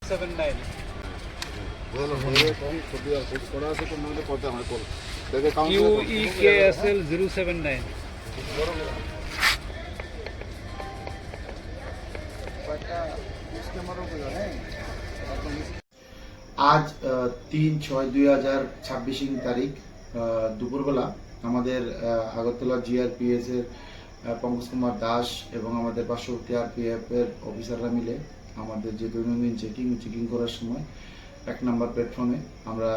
79 QEKSL 079 আজ 3/6/2026 তারিখ দুপুরবেলা আমাদের আগরতলা জিআরপিএস এর পঙ্কজ কুমার দাস এবং আমাদের পার্শ্ববর্তী আরপিএফ এর অফিসাররা মিলে আমাদের যে দৈনন্দিন চেকিং করার সময় 1 নম্বর প্ল্যাটফর্মে আমরা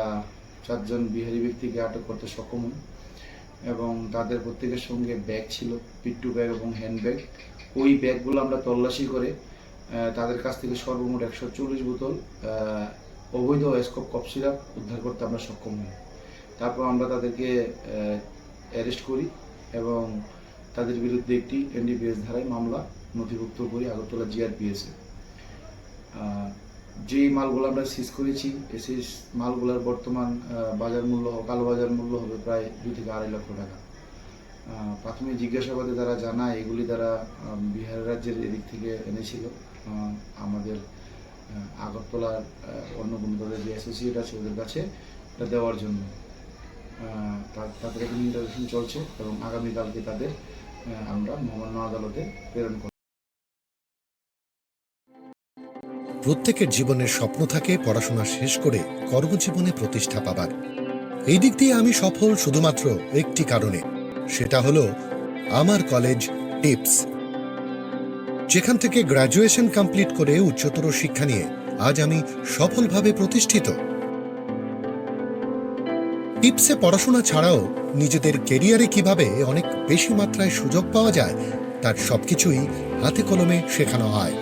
4 জন বিহারি ব্যক্তিকে আটক করতে সক্ষম হই এবং তাদের প্রত্যেকের সঙ্গে ব্যাগ ছিল, পিট্টু ব্যাগ এবং হ্যান্ডব্যাগ। ওই ব্যাগগুলো আমরা তল্লাশি করে তাদের কাছ থেকে সর্বমোট 140 বোতল অবৈধ স্কোপ কফ সিরাপ উদ্ধার করতে আমরা সক্ষম হই। তারপর আমরা তাদেরকে অ্যারেস্ট করি এবং তাদের বিরুদ্ধে একটি এনডিপিএস ধারায় মামলা নথিভুক্ত করি আগরতলা জিআরপিএস এ। যেই মালগুলো আমরা সিজ করেছি সেই মালগুলোর বর্তমান বাজার মূল্য, কালো বাজার মূল্য হবে প্রায় 2 থেকে 2.5 লক্ষ টাকা। প্রাথমিক জিজ্ঞাসাবাদে তারা জানায় এগুলি তারা বিহার রাজ্যের এদিক থেকে এনেছিল আমাদের আগরতলার অন্য কোনো তাদের যে অ্যাসোসিয়েট আছে ওদের কাছে এটা দেওয়ার জন্য। তাদের এখন ইন্টারভিউ চলছে এবং আগামীকালকে তাদের আমরা মহামান্য আদালতে প্রেরণ করব। প্রত্যেকের জীবনের স্বপ্ন থাকে পড়াশোনা শেষ করে কর্মজীবনে প্রতিষ্ঠা পাবার। এই দিক দিয়ে আমি সফল শুধুমাত্র একটি কারণে, সেটা হলো আমার কলেজ টিপস, যেখান থেকে গ্র্যাজুয়েশন কমপ্লিট করে উচ্চতর শিক্ষা নিয়ে আজ আমি সফলভাবে প্রতিষ্ঠিত। টিপসে পড়াশোনা ছাড়াও নিজেদের কেরিয়ারে কিভাবে অনেক বেশি মাত্রায় সুযোগ পাওয়া যায় তার সবকিছুই হাতে কলমে শেখানো হয়।